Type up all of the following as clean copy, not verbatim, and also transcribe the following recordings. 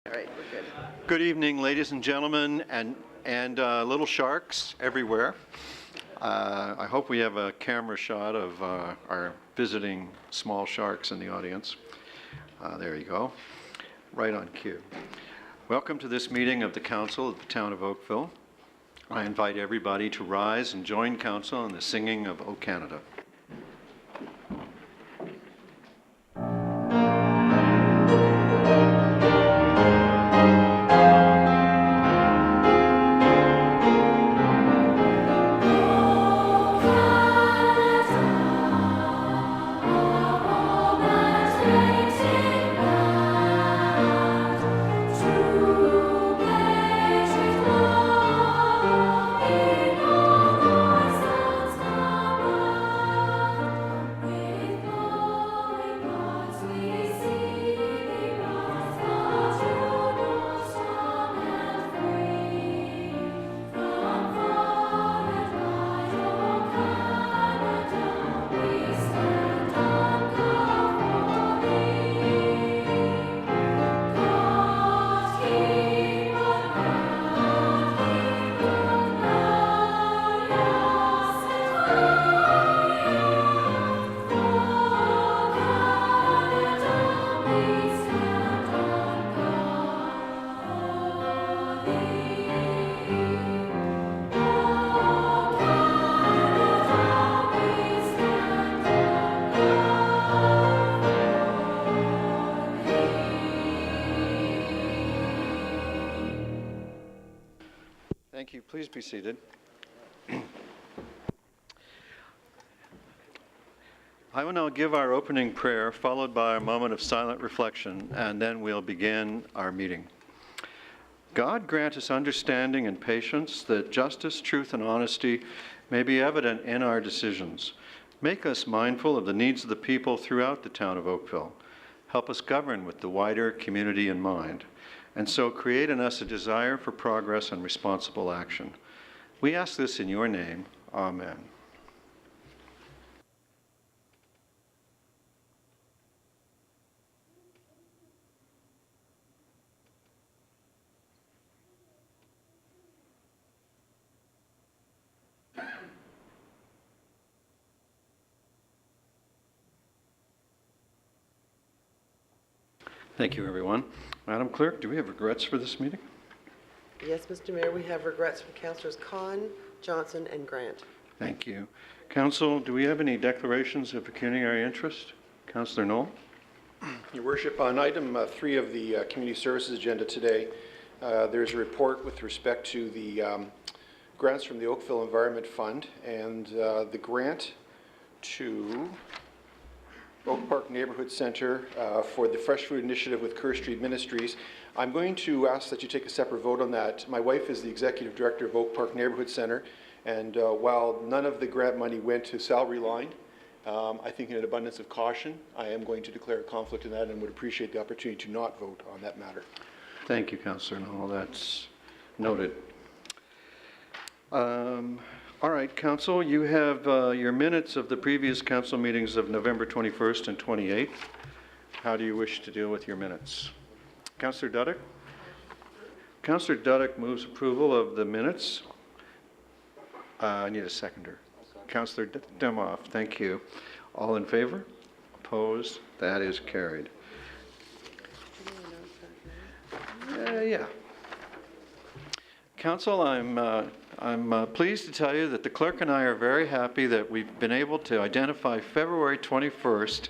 All right, we're good. Good evening, ladies and gentlemen, and little sharks everywhere. I hope we have a camera shot of our visiting small sharks in the audience. There you go, right on cue. Welcome to this meeting of the Council of the Town of Oakville. I invite everybody to rise and join Council in the singing of O Canada. Thank you. Please be seated. I will now give our opening prayer, followed by a moment of silent reflection, and then we'll begin our meeting. God grant us understanding and patience, that justice, truth, and honesty may be evident in our decisions. Make us mindful of the needs of the people throughout the town of Oakville. Help us govern with the wider community in mind, and so create in us a desire for progress and responsible action. We ask this in your name. Amen. Thank you, everyone. Madam Clerk, do we have regrets for this meeting? Yes, Mr. Mayor, we have regrets from Councillors Khan, Johnson, and Grant. Thank you. Council, do we have any declarations of pecuniary interest? Councillor Knoll? Your Worship, on item 3 of the Community Services agenda today, there's a report with respect to the grants from the Oakville Environment Fund, and the grant to Oak Park Neighborhood Center for the Fresh Food Initiative with Kerr Street Ministries. I'm going to ask that you take a separate vote on that. My wife is the Executive Director of Oak Park Neighborhood Center, and while none of the grant money went to salary line, I think in an abundance of caution, I am going to declare a conflict in that and would appreciate the opportunity to not vote on that matter. Thank you, Councillor Knoll. That's noted. All right, Council, you have your minutes of the previous Council meetings of November 21st and 28th. How do you wish to deal with your minutes? Councillor Duddick? Councillor Duddick moves approval of the minutes. I need a seconder. Councillor Demoff, thank you. All in favor? Opposed? That is carried. Yeah. Council, I'm pleased to tell you that the clerk and I are very happy that we've been able to identify February 21st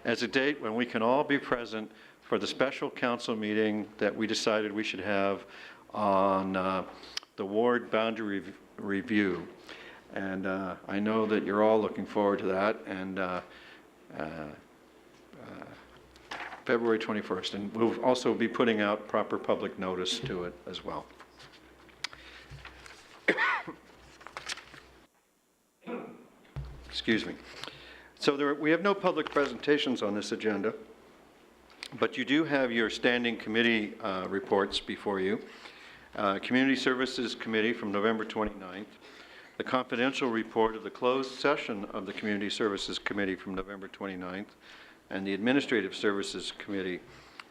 as a date when we can all be present for the special council meeting that we decided we should have on the ward boundary review. And I know that you're all looking forward to that, and February 21st, and we'll also be putting out proper public notice to it as well. Excuse me. So we have no public presentations on this agenda, but you do have your standing committee reports before you. Community Services Committee from November 29th, the confidential report of the closed session of the Community Services Committee from November 29th, and the Administrative Services Committee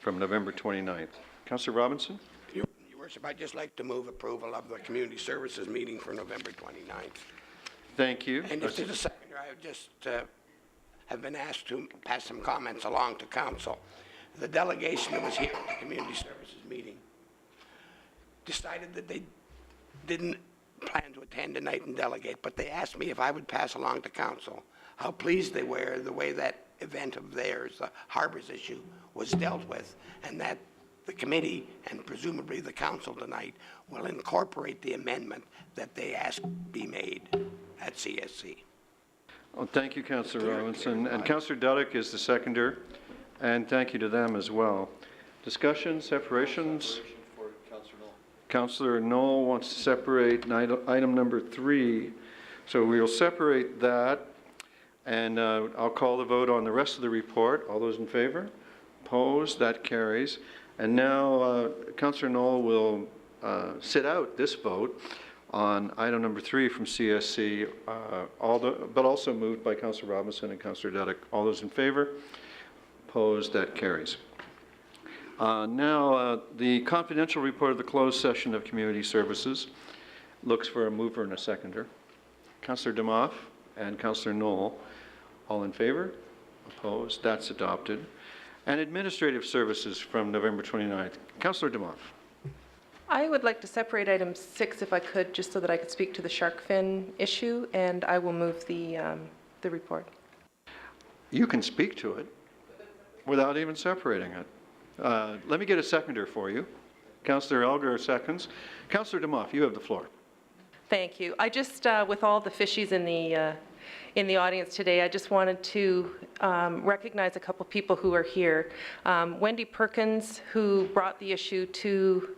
from November 29th. Councillor Robinson? Your Worship, I'd just like to move approval of the Community Services meeting for November 29th. Thank you. And if there's a seconder, I would just have been asked to pass some comments along to council. The delegation that was here at the Community Services meeting decided that they didn't plan to attend tonight and delegate, but they asked me if I would pass along to council how pleased they were the way that event of theirs, the harbors issue, was dealt with, and that the committee and presumably the council tonight will incorporate the amendment that they asked be made at CSC. Well, thank you, Councillor Robinson. And Councillor Duddick is the seconder, and thank you to them as well. Discussion, separations? Councillor Knoll wants to separate item number 3. So we will separate that, and I'll call the vote on the rest of the report. All those in favor? Opposed? That carries. And now Councillor Knoll will sit out this vote on item number 3 from CSC, but also moved by Councillor Robinson and Councillor Duddick. All those in favor? Opposed? That carries. Now, the confidential report of the closed session of Community Services looks for a mover and a seconder. Councillor Demoff and Councillor Knoll, all in favor? Opposed? That's adopted. And Administrative Services from November 29th. Councillor Demoff. I would like to separate item 6 if I could, just so that I could speak to the shark fin issue, and I will move the report. You can speak to it without even separating it. Let me get a seconder for you. Councillor Elgar seconds. Councillor Demoff, you have the floor. Thank you. I just, with all the fishies in the audience today, I just wanted to recognize a couple people who are here. Wendy Perkins, who brought the issue to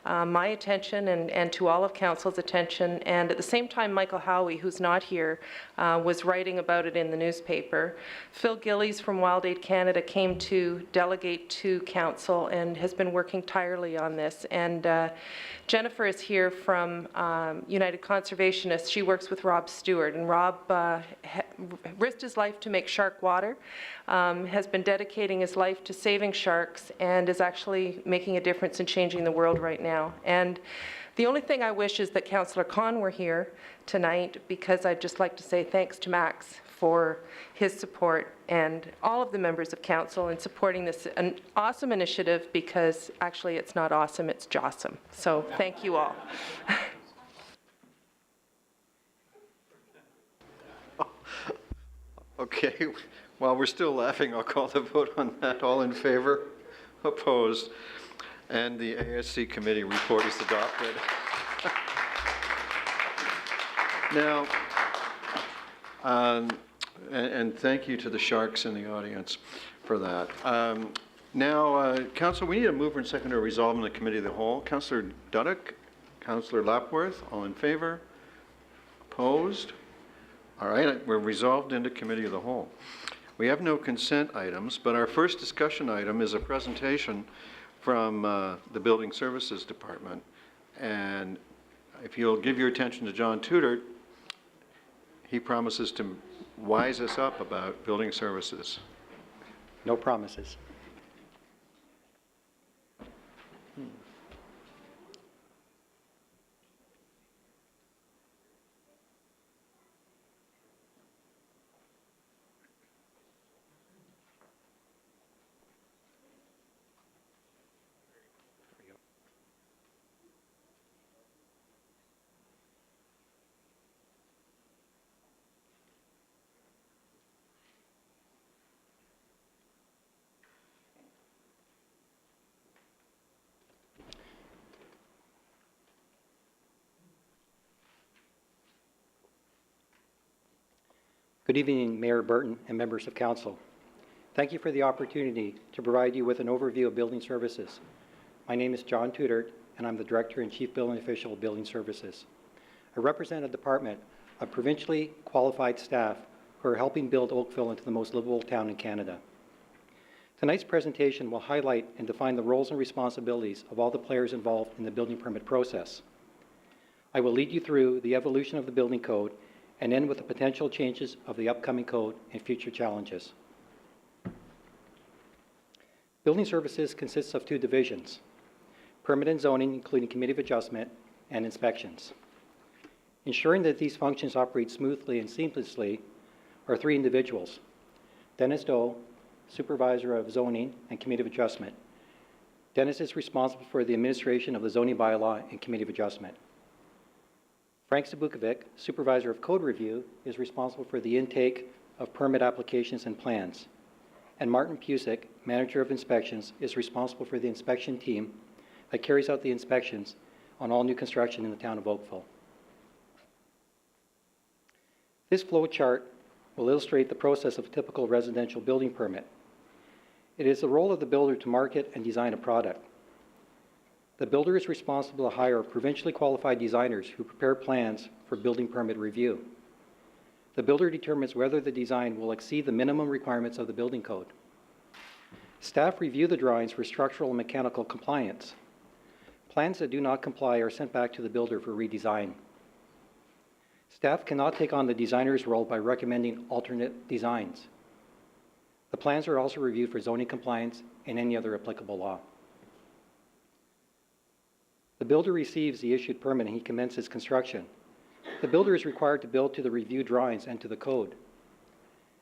my attention and to all of council's attention, and at the same time Michael Howie, who's not here, was writing about it in the newspaper. Phil Gillies from Wild Aid Canada came to delegate to council and has been working tirelessly on this. And Jennifer is here from United Conservationists. She works with Rob Stewart, and Rob risked his life to make shark water, has been dedicating his life to saving sharks, and is actually making a difference in changing the world right now. And the only thing I wish is that Councillor Khan were here tonight, because I'd just like to say thanks to Max for his support and all of the members of council in supporting this an awesome initiative, because actually it's not awesome, it's jawsome. So thank you all. Okay, while we're still laughing, I'll call the vote on that. All in favor? Opposed? And the ASC committee report is adopted. Now, and thank you to the sharks in the audience for that. Now, Council, we need a mover and seconder resolve in the committee of the whole. Councillor Duddick, Councillor Lapworth, all in favor? Opposed? All right, we're resolved into committee of the whole. We have no consent items, but our first discussion item is a presentation from the Building Services Department. And if you'll give your attention to John Tudor, he promises to wise us up about building services. No promises. Good evening, Mayor Burton and members of council. Thank you for the opportunity to provide you with an overview of building services. My name is John Tudor, and I'm the Director and Chief Building Official of Building Services. I represent a department of provincially qualified staff who are helping build Oakville into the most livable town in Canada. Tonight's presentation will highlight and define the roles and responsibilities of all the players involved in the building permit process. I will lead you through the evolution of the building code and end with the potential changes of the upcoming code and future challenges. Building services consists of two divisions: permit and zoning, including committee of adjustment, and inspections. Ensuring that these functions operate smoothly and seamlessly are three individuals: Dennis Doe, Supervisor of Zoning and Committee of Adjustment. Dennis is responsible for the administration of the zoning bylaw and Committee of Adjustment. Frank Zabukovic, Supervisor of Code Review, is responsible for the intake of permit applications and plans. And Martin Pusick, Manager of Inspections, is responsible for the inspection team that carries out the inspections on all new construction in the town of Oakville. This flow chart will illustrate the process of a typical residential building permit. It is the role of the builder to market and design a product. The builder is responsible to hire provincially qualified designers who prepare plans for building permit review. The builder determines whether the design will exceed the minimum requirements of the building code. Staff review the drawings for structural and mechanical compliance. Plans that do not comply are sent back to the builder for redesign. Staff cannot take on the designer's role by recommending alternate designs. The plans are also reviewed for zoning compliance and any other applicable law. The builder receives the issued permit and he commences construction. The builder is required to build to the reviewed drawings and to the code.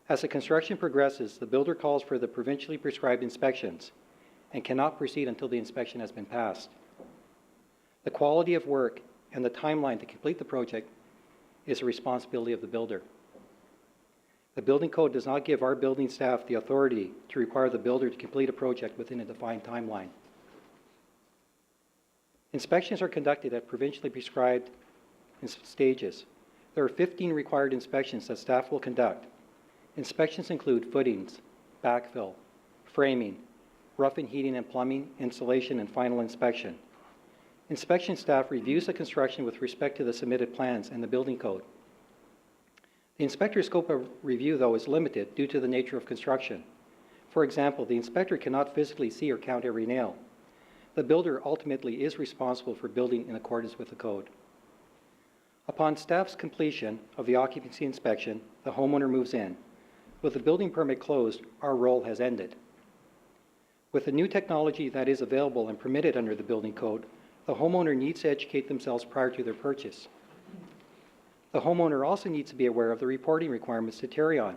As the construction progresses, the builder calls for the provincially prescribed inspections and cannot proceed until the inspection has been passed. The quality of work and the timeline to complete the project is the responsibility of the builder. The building code does not give our building staff the authority to require the builder to complete a project within a defined timeline. Inspections are conducted at provincially prescribed stages. There are 15 required inspections that staff will conduct. Inspections include footings, backfill, framing, rough and heating and plumbing, insulation, and final inspection. Inspection staff reviews the construction with respect to the submitted plans and the building code. The inspector's scope of review, though, is limited due to the nature of construction. For example, the inspector cannot physically see or count every nail. The builder ultimately is responsible for building in accordance with the code. Upon staff's completion of the occupancy inspection, the homeowner moves in. With the building permit closed, our role has ended. With the new technology that is available and permitted under the building code, the homeowner needs to educate themselves prior to their purchase. The homeowner also needs to be aware of the reporting requirements to Terrion,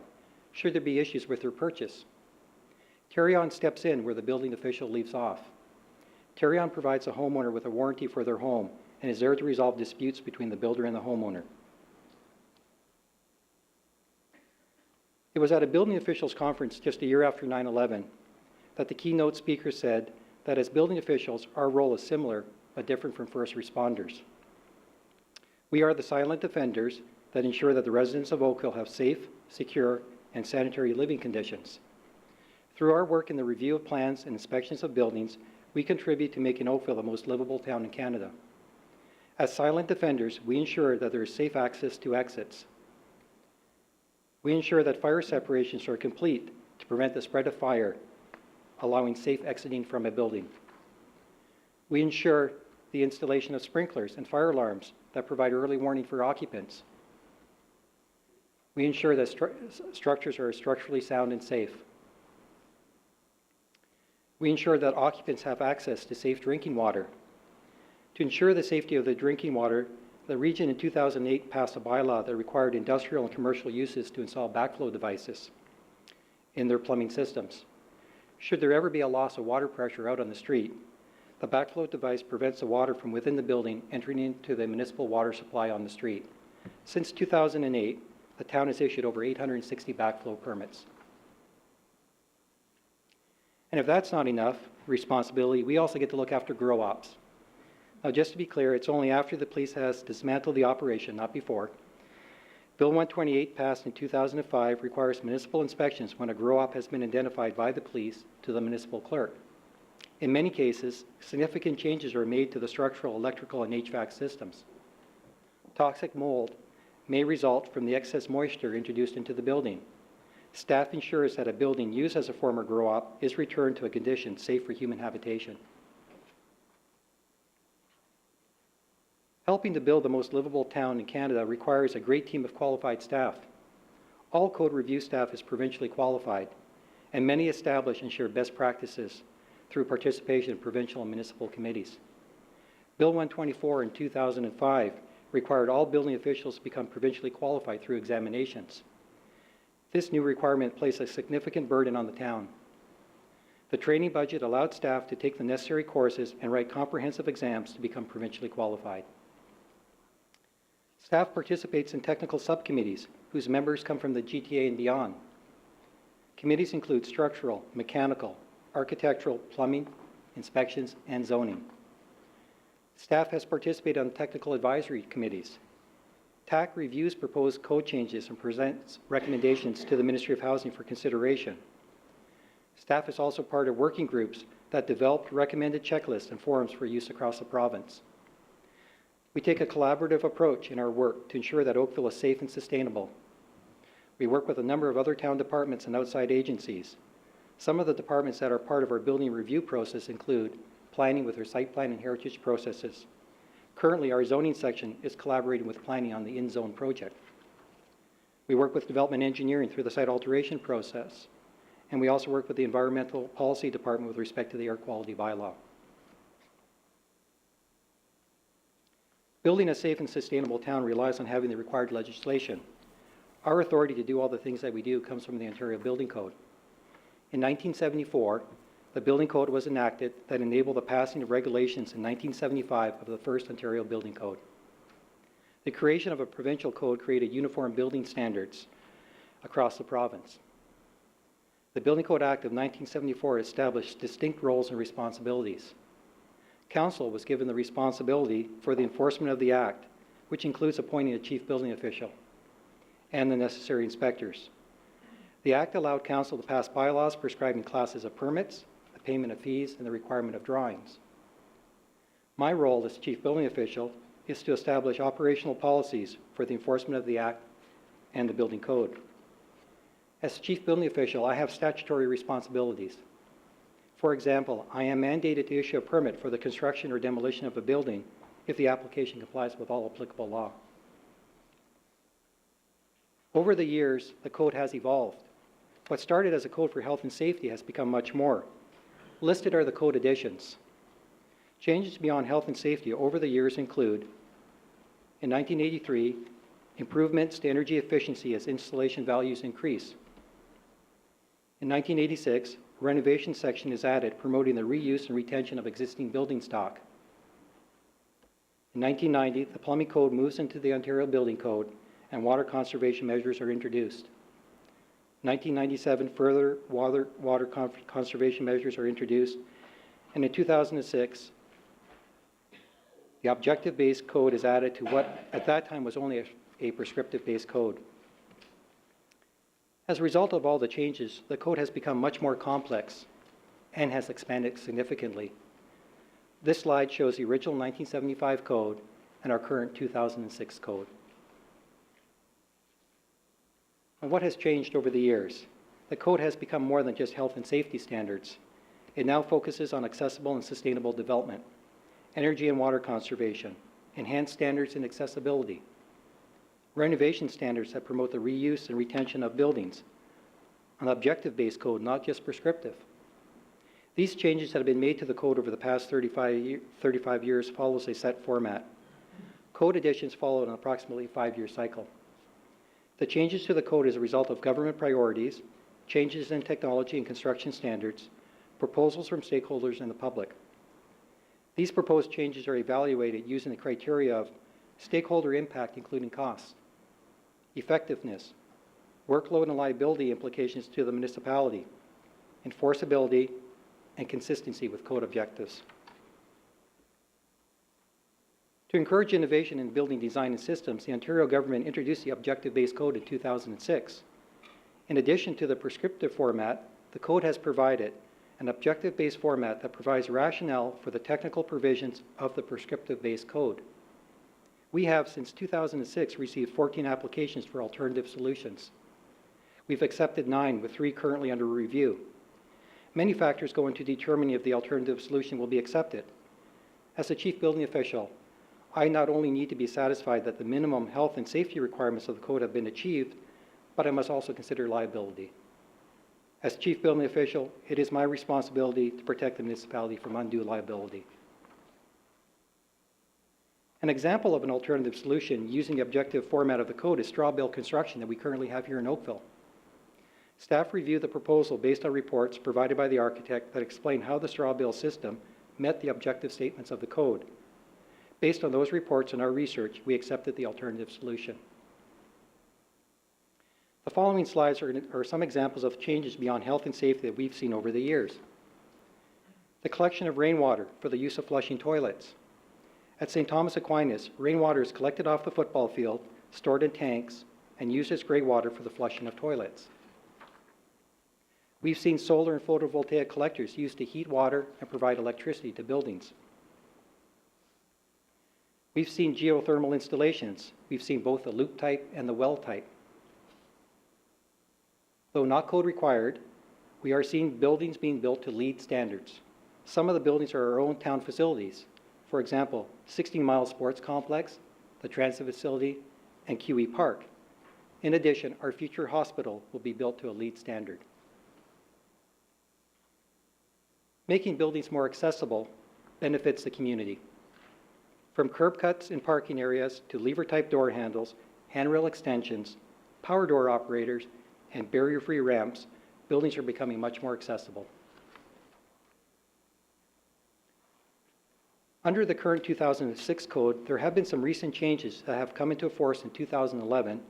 should there be issues with their purchase. Terrion steps in where the building official leaves off. Terrion provides the homeowner with a warranty for their home and is there to resolve disputes between the builder and the homeowner. It was at a building officials conference just a year after 9/11 that the keynote speaker said that as building officials, our role is similar but different from first responders. We are the silent defenders that ensure that the residents of Oakville have safe, secure, and sanitary living conditions. Through our work in the review of plans and inspections of buildings, we contribute to making Oakville the most livable town in Canada. As silent defenders, we ensure that there is safe access to exits. We ensure that fire separations are complete to prevent the spread of fire, allowing safe exiting from a building. We ensure the installation of sprinklers and fire alarms that provide early warning for occupants. We ensure that structures are structurally sound and safe. We ensure that occupants have access to safe drinking water. To ensure the safety of the drinking water, the region in 2008 passed a bylaw that required industrial and commercial uses to install backflow devices in their plumbing systems. Should there ever be a loss of water pressure out on the street, the backflow device prevents the water from within the building entering into the municipal water supply on the street. Since 2008, the town has issued over 860 backflow permits. And if that's not enough responsibility, we also get to look after grow ops. Now, just to be clear, it's only after the police has dismantled the operation, not before. Bill 128, passed in 2005, requires municipal inspections when a grow op has been identified by the police to the municipal clerk. In many cases, significant changes are made to the structural, electrical, and HVAC systems. Toxic mold may result from the excess moisture introduced into the building. Staff ensures that a building used as a former grow op is returned to a condition safe for human habitation. Helping to build the most livable town in Canada requires a great team of qualified staff. All code review staff is provincially qualified, and many establish and share best practices through participation in provincial and municipal committees. Bill 124 in 2005 required all building officials to become provincially qualified through examinations. This new requirement placed a significant burden on the town. The training budget allowed staff to take the necessary courses and write comprehensive exams to become provincially qualified. Staff participates in technical subcommittees whose members come from the GTA and beyond. Committees include structural, mechanical, architectural, plumbing, inspections, and zoning. Staff has participated on technical advisory committees. TAC reviews proposed code changes and presents recommendations to the Ministry of Housing for consideration. Staff is also part of working groups that developed recommended checklists and forums for use across the province. We take a collaborative approach in our work to ensure that Oakville is safe and sustainable. We work with a number of other town departments and outside agencies. Some of the departments that are part of our building review process include planning with our site plan and heritage processes. Currently, our zoning section is collaborating with planning on the in-zone project. We work with development engineering through the site alteration process, and we also work with the environmental policy department with respect to the air quality bylaw. Building a safe and sustainable town relies on having the required legislation. Our authority to do all the things that we do comes from the Ontario Building Code. In 1974, the Building Code was enacted that enabled the passing of regulations in 1975 of the first Ontario Building Code. The creation of a provincial code created uniform building standards across the province. The Building Code Act of 1974 established distinct roles and responsibilities. Council was given the responsibility for the enforcement of the Act, which includes appointing a chief building official and the necessary inspectors. The Act allowed Council to pass bylaws prescribing classes of permits, the payment of fees, and the requirement of drawings. My role as chief building official is to establish operational policies for the enforcement of the Act and the Building Code. As chief building official, I have statutory responsibilities. For example, I am mandated to issue a permit for the construction or demolition of a building if the application complies with all applicable law. Over the years, the code has evolved. What started as a code for health and safety has become much more. Listed are the code additions. Changes beyond health and safety over the years include, in 1983, improvements to energy efficiency as installation values increase. In 1986, a renovation section is added promoting the reuse and retention of existing building stock. In 1990, the plumbing code moves into the Ontario Building Code and water conservation measures are introduced. 1997, further water conservation measures are introduced, and in 2006, the objective-based code is added to what at that time was only a prescriptive-based code. As a result of all the changes, the code has become much more complex and has expanded significantly. This slide shows the original 1975 code and our current 2006 code. And what has changed over the years? The code has become more than just health and safety standards. It now focuses on accessible and sustainable development, energy and water conservation, enhanced standards and accessibility, renovation standards that promote the reuse and retention of buildings, an objective-based code, not just prescriptive. These changes that have been made to the code over the past 35 years follows a set format. Code additions follow an approximately 5-year cycle. The changes to the code is a result of government priorities, changes in technology and construction standards, proposals from stakeholders and the public. These proposed changes are evaluated using the criteria of stakeholder impact, including costs, effectiveness, workload and liability implications to the municipality, enforceability, and consistency with code objectives. To encourage innovation in building design and systems, the Ontario government introduced the objective-based code in 2006. In addition to the prescriptive format, the code has provided an objective-based format that provides rationale for the technical provisions of the prescriptive-based code. We have, since 2006, received 14 applications for alternative solutions. We've accepted 9, with 3 currently under review. Many factors go into determining if the alternative solution will be accepted. As the chief building official, I not only need to be satisfied that the minimum health and safety requirements of the code have been achieved, but I must also consider liability. As Chief Building Official, it is my responsibility to protect the municipality from undue liability. An example of an alternative solution using the objective format of the code is straw bale construction that we currently have here in Oakville. Staff reviewed the proposal based on reports provided by the architect that explain how the straw bale system met the objective statements of the code. Based on those reports and our research, we accepted the alternative solution. The following slides are some examples of changes beyond health and safety that we've seen over the years. The collection of rainwater for the use of flushing toilets. At St. Thomas Aquinas, rainwater is collected off the football field, stored in tanks, and used as grey water for the flushing of toilets. We've seen solar and photovoltaic collectors used to heat water and provide electricity to buildings. We've seen geothermal installations. We've seen both the loop type and the well type. Though not code required, we are seeing buildings being built to LEED standards. Some of the buildings are our own town facilities. For example, 16 Mile Sports Complex, the Transit Facility, and QE Park. In addition, our future hospital will be built to a LEED standard. Making buildings more accessible benefits the community. From curb cuts in parking areas to lever-type door handles, handrail extensions, power door operators, and barrier-free ramps, buildings are becoming much more accessible. Under the current 2006 code, there have been some recent changes that have come into force in 2011,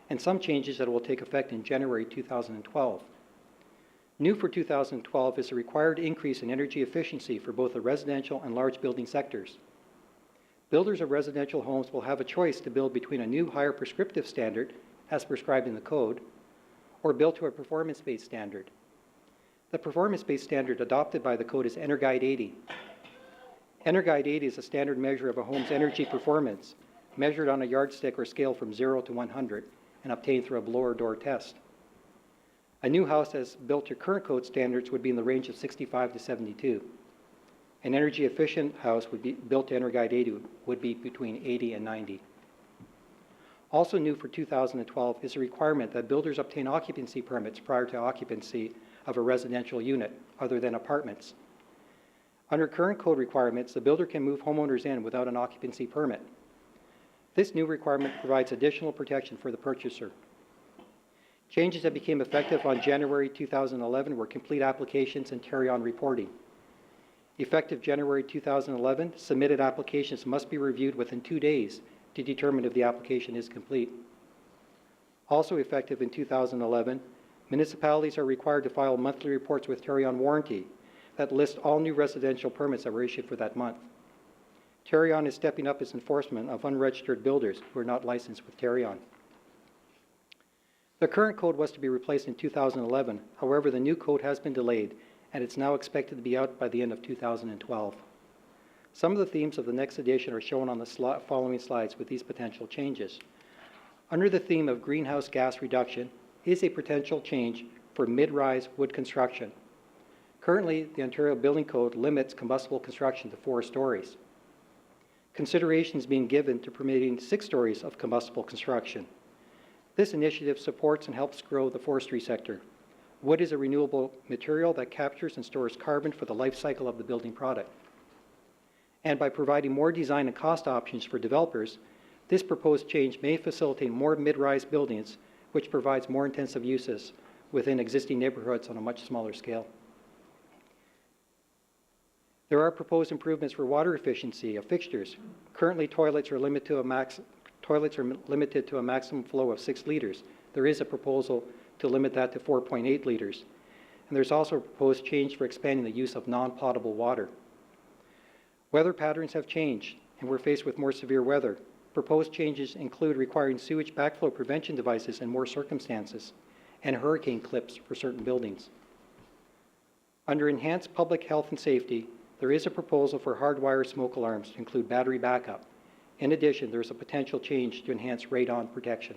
and some changes that will take effect in January 2012. New for 2012 is a required increase in energy efficiency for both the residential and large building sectors. Builders of residential homes will have a choice to build between a new higher prescriptive standard, as prescribed in the code, or build to a performance-based standard. The performance-based standard adopted by the code is EnerGuide 80. EnerGuide 80 is a standard measure of a home's energy performance, measured on a yardstick or scale from 0 to 100, and obtained through a blower door test. A new house as built to current code standards would be in the range of 65 to 72. An energy-efficient house would be built to EnerGuide 80 would be between 80 and 90. Also new for 2012 is a requirement that builders obtain occupancy permits prior to occupancy of a residential unit, other than apartments. Under current code requirements, the builder can move homeowners in without an occupancy permit. This new requirement provides additional protection for the purchaser. Changes that became effective on January 2011 were complete applications and carry-on reporting. Effective January 2011, submitted applications must be reviewed within 2 days to determine if the application is complete. Also effective in 2011, municipalities are required to file monthly reports with carry-on warranty that list all new residential permits that were issued for that month. Carry-on is stepping up its enforcement of unregistered builders who are not licensed with carry-on. The current code was to be replaced in 2011. However, the new code has been delayed, and it's now expected to be out by the end of 2012. Some of the themes of the next edition are shown on the following slides with these potential changes. Under the theme of greenhouse gas reduction is a potential change for mid-rise wood construction. Currently, the Ontario Building Code limits combustible construction to 4 stories. Consideration is being given to permitting 6 stories of combustible construction. This initiative supports and helps grow the forestry sector. Wood is a renewable material that captures and stores carbon for the life cycle of the building product. And by providing more design and cost options for developers, this proposed change may facilitate more mid-rise buildings, which provides more intensive uses within existing neighborhoods on a much smaller scale. There are proposed improvements for water efficiency of fixtures. Currently, toilets are limited to a maximum flow of 6 liters. There is a proposal to limit that to 4.8 liters. And there's also a proposed change for expanding the use of non-potable water. Weather patterns have changed, and we're faced with more severe weather. Proposed changes include requiring sewage backflow prevention devices in more circumstances, and hurricane clips for certain buildings. Under enhanced public health and safety, there is a proposal for hardwire smoke alarms to include battery backup. In addition, there is a potential change to enhance radon protection.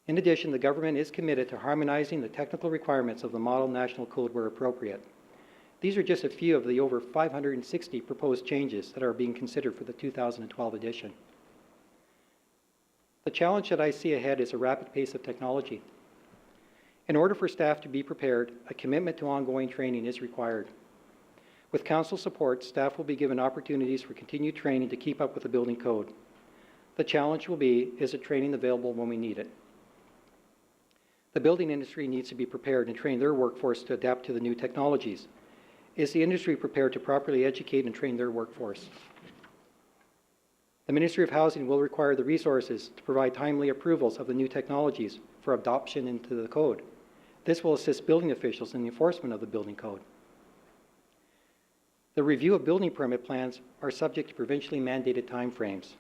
In addition, the government is committed to harmonizing the technical requirements of the Model National Code where appropriate. These are just a few of the over 560 proposed changes that are being considered for the 2012 edition. The challenge that I see ahead is a rapid pace of technology. In order for staff to be prepared, a commitment to ongoing training is required. With council support, staff will be given opportunities for continued training to keep up with the building code. The challenge will be, is the training available when we need it? The building industry needs to be prepared and train their workforce to adapt to the new technologies. Is the industry prepared to properly educate and train their workforce? The Ministry of Housing will require the resources to provide timely approvals of the new technologies for adoption into the code. This will assist building officials in the enforcement of the building code. The review of building permit plans are subject to provincially mandated timeframes.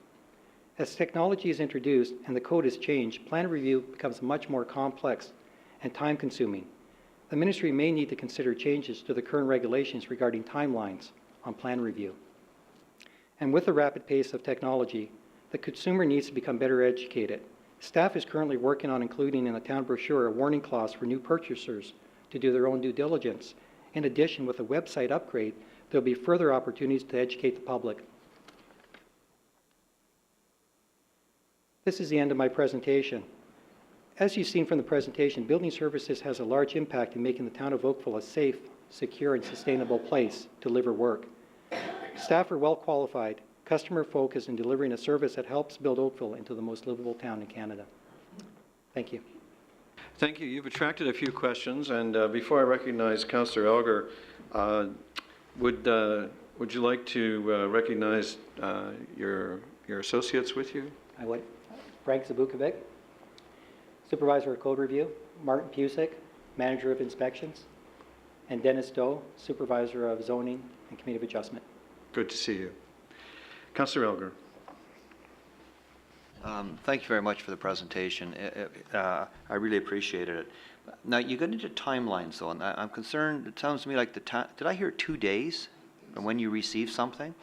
As technology is introduced and the code is changed, plan review becomes much more complex and time-consuming. The ministry may need to consider changes to the current regulations regarding timelines on plan review. And with the rapid pace of technology, the consumer needs to become better educated. Staff is currently working on including in the town brochure a warning clause for new purchasers to do their own due diligence. In addition, with a website upgrade, there will be further opportunities to educate the public. This is the end of my presentation. As you've seen from the presentation, building services has a large impact in making the town of Oakville a safe, secure, and sustainable place to live or work. Staff are well qualified, customer focused, and delivering a service that helps build Oakville into the most livable town in Canada. Thank you. Thank you. You've attracted a few questions, and before I recognize Councillor Elgar, would you like to recognize your associates with you? I would. Frank Zabukovic, Supervisor of Code Review, Martin Pusick, Manager of Inspections, and Dennis Doe, Supervisor of Zoning and Committee of Adjustment. Good to see you. Councillor Elgar. Thank you very much for the presentation. I really appreciated it. Now, you got into timelines, though, and I'm concerned. It sounds to me like did I hear 2 days from when you receive something?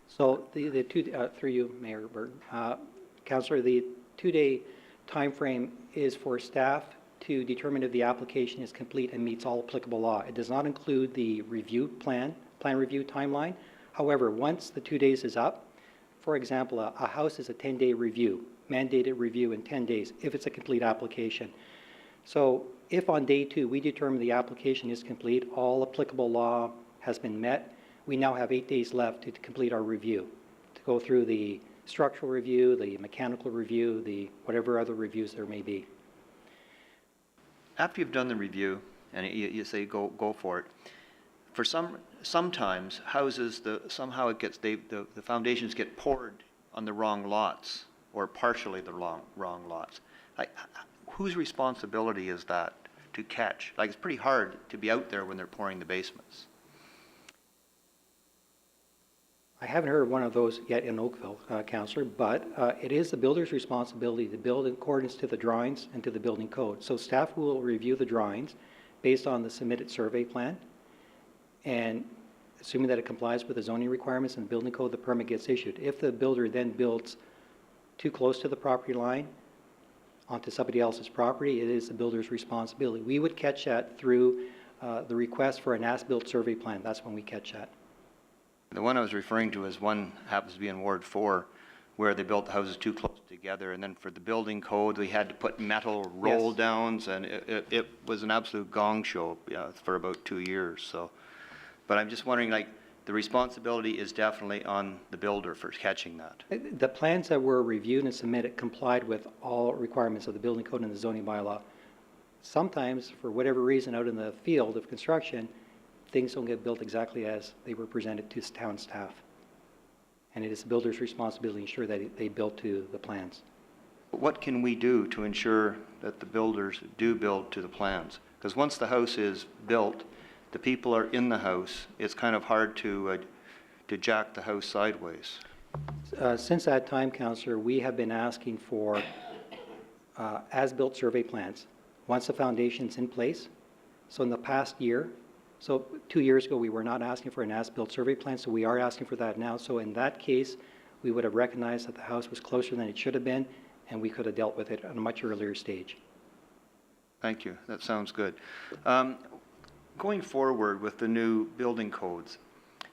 So the two, through you, Mayor Burton, Councillor, the 2-day time frame is for staff to determine if the application is complete and meets all applicable law. It does not include the review plan review timeline. However, once the 2 days is up, for example, a house is a 10-day review, mandated review in 10 days if it's a complete application. So if on day 2 we determine the application is complete, all applicable law has been met, we now have 8 days left to complete our review, to go through the structural review, the mechanical review, the whatever other reviews there may be. After you've done the review and you say go for it, for sometimes houses somehow it gets the foundations get poured on the wrong lots or partially the wrong lots. Whose responsibility is that to catch? Like, it's pretty hard to be out there when they're pouring the basements. I haven't heard of one of those yet in Oakville, Councillor, but it is the builder's responsibility to build in accordance to the drawings and to the building code. So staff will review the drawings based on the submitted survey plan, and assuming that it complies with the zoning requirements and the building code, the permit gets issued. If the builder then builds too close to the property line onto somebody else's property, it is the builder's responsibility. We would catch that through the request for an as-built survey plan. That's when we catch that. The one I was referring to is one happens to be in Ward 4, where they built the houses too close together, and then for the building code, we had to put metal roll downs, and it was an absolute gong show for about 2 years. So, but I'm just wondering, like, the responsibility is definitely on the builder for catching that. The plans that were reviewed and submitted complied with all requirements of the building code and the zoning bylaw. Sometimes, for whatever reason, out in the field of construction, things don't get built exactly as they were presented to town staff. And it is the builder's responsibility to ensure that they build to the plans. What can we do to ensure that the builders do build to the plans? Because once the house is built, the people are in the house, it's kind of hard to jack the house sideways. Since that time, Councillor, we have been asking for as-built survey plans once the foundation's in place. So in the past year, so 2 years ago, we were not asking for an as-built survey plan, so we are asking for that now. So in that case, we would have recognized that the house was closer than it should have been, and we could have dealt with it at a much earlier stage. Thank you. That sounds good. Going forward with the new building codes,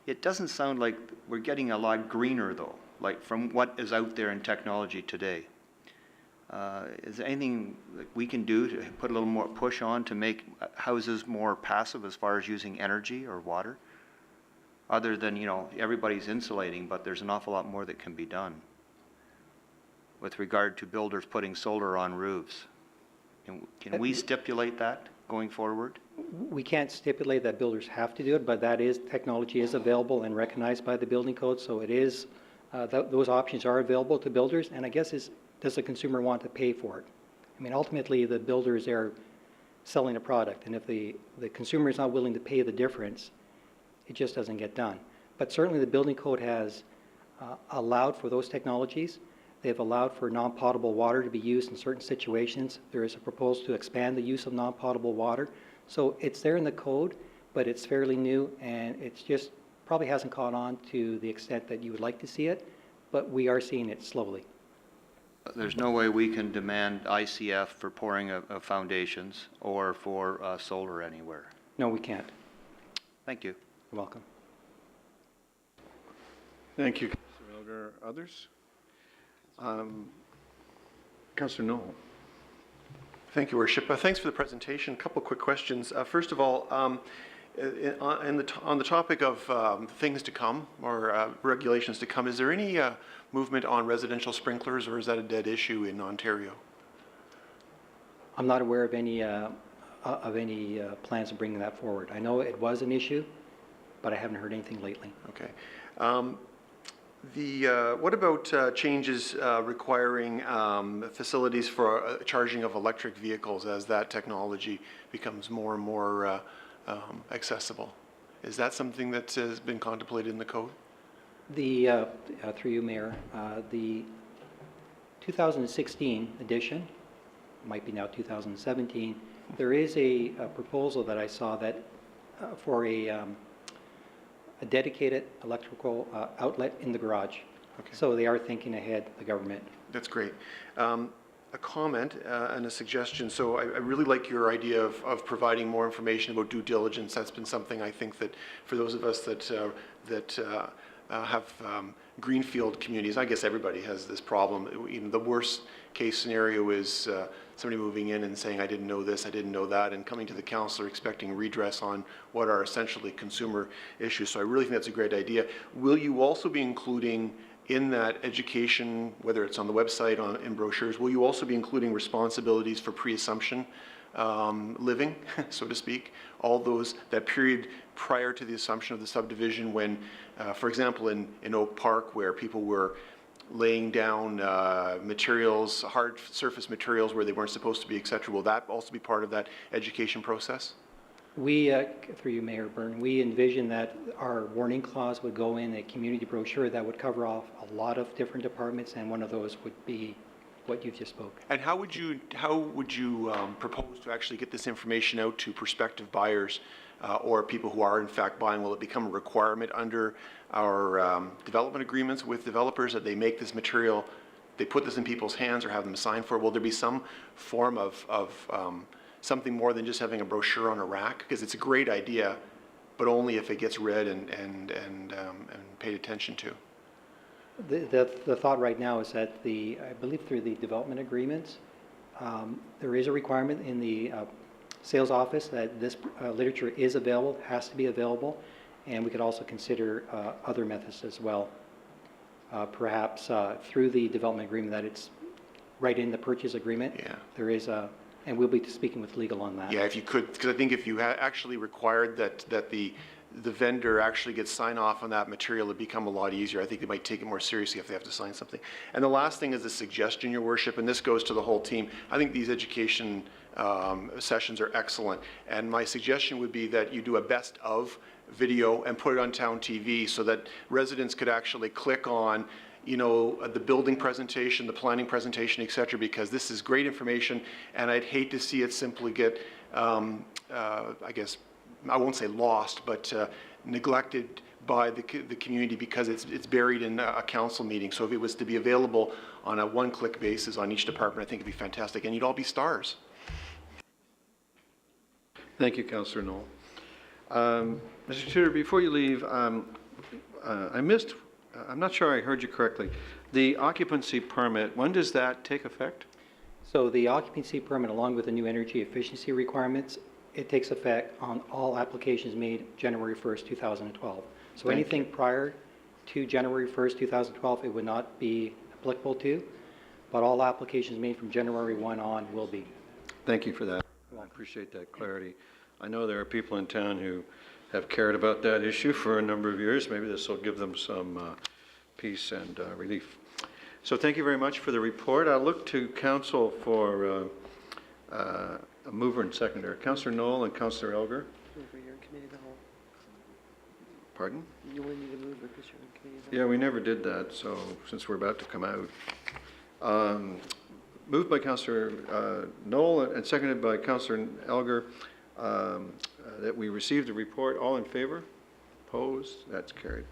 it doesn't sound like we're getting a lot greener, though, like from what is out there in technology today. Is there anything that we can do to put a little more push on to make houses more passive as far as using energy or water? Other than, you know, everybody's insulating, but there's an awful lot more that can be done with regard to builders putting solar on roofs. Can we stipulate that going forward? We can't stipulate that builders have to do it, but technology is available and recognized by the building code, so it is, those options are available to builders, and I guess does the consumer want to pay for it? I mean, ultimately, the builders are selling a product, and if the consumer is not willing to pay the difference, it just doesn't get done. But certainly the building code has allowed for those technologies. They've allowed for non-potable water to be used in certain situations. There is a proposal to expand the use of non-potable water. So it's there in the code, but it's fairly new, and it's just probably hasn't caught on to the extent that you would like to see it, but we are seeing it slowly. There's no way we can demand ICF for pouring of foundations or for solar anywhere. No, we can't. Thank you. You're welcome. Thank you, Councillor Elgar. Others? Councillor Knoll. Thank you, Worship. Thanks for the presentation. A couple quick questions. First of all, on the topic of things to come or regulations to come, is there any movement on residential sprinklers, or is that a dead issue in Ontario? I'm not aware of any plans of bringing that forward. I know it was an issue, but I haven't heard anything lately. Okay. What about changes requiring facilities for charging of electric vehicles as that technology becomes more and more accessible? Is that something that has been contemplated in the code? Through you, Mayor, the 2016 edition, might be now 2017, there is a proposal that I saw that for a dedicated electrical outlet in the garage. Okay. So they are thinking ahead, the government. That's great. A comment and a suggestion. So I really like your idea of providing more information about due diligence. That's been something I think that for those of us that have greenfield communities, I guess everybody has this problem. Even the worst case scenario is somebody moving in and saying, I didn't know this, I didn't know that, and coming to the councillor expecting redress on what are essentially consumer issues. So I really think that's a great idea. Will you also be including in that education, whether it's on the website, in brochures, will you also be including responsibilities for pre-assumption living, so to speak, all those, that period prior to the assumption of the subdivision when, for example, in Oak Park, where people were laying down materials, hard surface materials where they weren't supposed to be, et cetera, will that also be part of that education process? We, through you, Mayor Byrne, we envision that our warning clause would go in a community brochure that would cover off a lot of different departments, and one of those would be what you've just spoken. And how would you propose to actually get this information out to prospective buyers or people who are in fact buying? Will it become a requirement under our development agreements with developers that they make this material, they put this in people's hands or have them sign for it? Will there be some form of something more than just having a brochure on a rack? Because it's a great idea, but only if it gets read and paid attention to. The thought right now is that I believe through the development agreements, there is a requirement in the sales office that this literature is available, has to be available, and we could also consider other methods as well. Perhaps through the development agreement that it's right in the purchase agreement. Yeah. There is and we'll be speaking with legal on that. Yeah, if you could, because I think if you actually required that the vendor actually gets sign off on that material, it'd become a lot easier. I think they might take it more seriously if they have to sign something. And the last thing is a suggestion, Your Worship, and this goes to the whole team. I think these education sessions are excellent, and my suggestion would be that you do a best of video and put it on town TV so that residents could actually click on, you know, the building presentation, the planning presentation, et cetera, because this is great information, and I'd hate to see it simply get, I guess, I won't say lost, but neglected by the community because it's buried in a council meeting. So if it was to be available on a one-click basis on each department, I think it'd be fantastic, and you'd all be stars. Thank you, Councillor Knoll. Mr. Tudor, before you leave, I missed, I'm not sure I heard you correctly. The occupancy permit, when does that take effect? So the occupancy permit, along with the new energy efficiency requirements, it takes effect on all applications made January 1st, 2012. So Thank anything prior to January 1st, 2012, it would not be applicable to, but all applications made from January 1 on will be. Thank you for that. I appreciate that clarity. I know there are people in town who have cared about that issue for a number of years. Maybe this will give them some peace and relief. So thank you very much for the report. I'll look to council for a mover and seconder. Councillor Knoll and Councillor Elgar. Mover, you're in committee of the whole. Pardon? You only need a mover because you're in committee of the Yeah, we never did that, so since we're about to come out. Moved by Councillor Knoll and seconded by Councillor Elgar that we received the report. All in favor? Opposed? That's carried.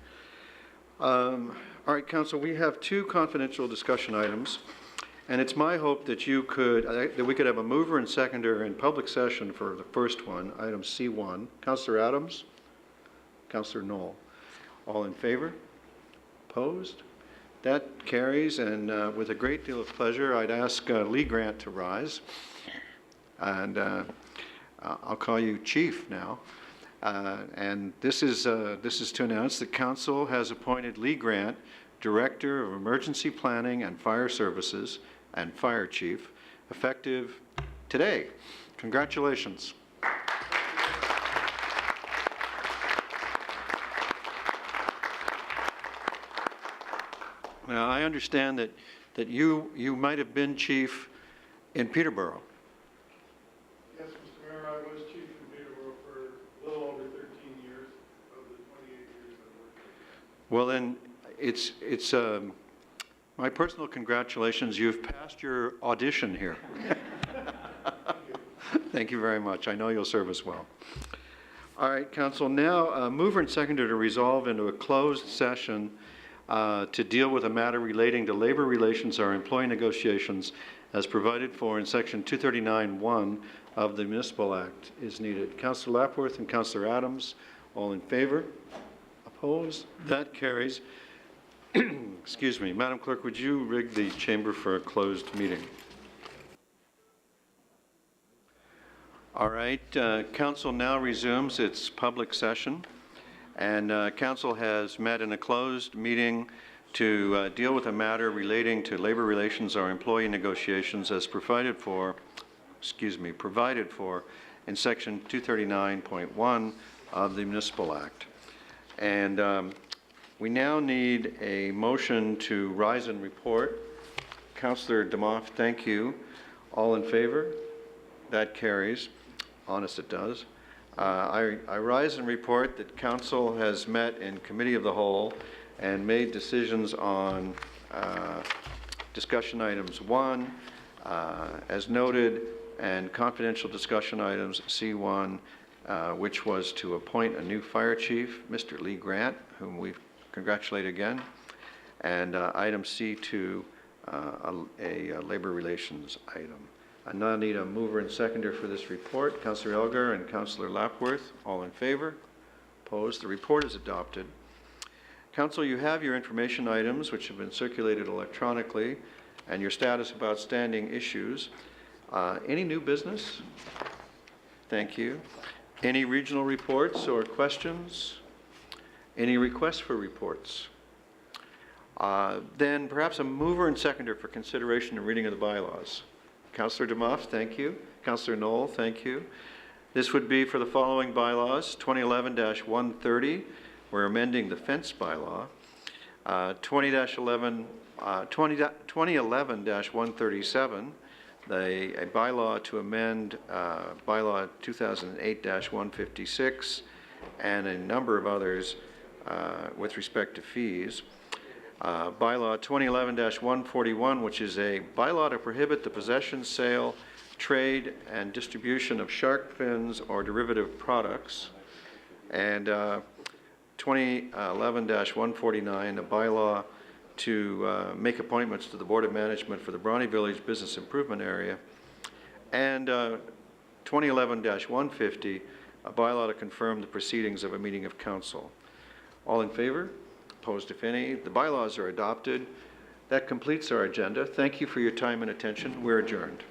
All right, Council, we have two confidential discussion items, and it's my hope that you could, that we could have a mover and seconder in public session for the first one, item C1. Councillor Adams? Councillor Knoll. All in favor? Opposed? That carries, and with a great deal of pleasure, I'd ask Lee Grant to rise, and I'll call you Chief now. And this is to announce that Council has appointed Lee Grant Director of Emergency Planning and Fire Services and Fire Chief, effective today. Congratulations. Now, I understand that you might have been chief in Peterborough. Yes, Mr. Mayor, I was chief in Peterborough for a little over 13 years of the 28 years I worked there. Well, then, it's my personal congratulations. You've passed your audition here. Thank you very much. I know you'll serve us well. All right, Council, now mover and seconder to resolve into a closed session to deal with a matter relating to labor relations or employee negotiations as provided for in Section 239(1) of the Municipal Act is needed. Councillor Lapworth and Councillor Adams, all in favor? Opposed? That carries. Excuse me. Madam Clerk, would you rig the chamber for a closed meeting? All right. Council now resumes its public session. And Council has met in a closed meeting to deal with a matter relating to labor relations or employee negotiations as provided for in Section 239.1 of the Municipal Act. And we now need a motion to rise and report. Councillor Demoff, thank you. All in favor? That carries. Honest it does. I rise and report that Council has met in Committee of the Whole and made decisions on discussion items 1, as noted, and confidential discussion items C1, which was to appoint a new fire chief, Mr. Lee Grant, whom we've congratulated again, and item C2, a labor relations item. I now need a mover and seconder for this report. Councillor Elgar and Councillor Lapworth, all in favor? Opposed? The report is adopted. Council, you have your information items, which have been circulated electronically, and your status of outstanding issues. Any new business? Thank you. Any regional reports or questions? Any requests for reports? Then perhaps a mover and seconder for consideration and reading of the bylaws. Councillor Demoff, thank you. Councillor Knoll, thank you. This would be for the following bylaws: 2011-130, we're amending the fence bylaw. 2011-137, a bylaw to amend bylaw 2008-156, and a number of others with respect to fees. Bylaw 2011-141, which is a bylaw to prohibit the possession, sale, trade, and distribution of shark fins or derivative products. And 2011-149, a bylaw to make appointments to the Board of Management for the Bronte Village Business Improvement Area. And 2011-150, a bylaw to confirm the proceedings of a meeting of council. All in favor? Opposed, if any. The bylaws are adopted. That completes our agenda. Thank you for your time and attention. We're adjourned.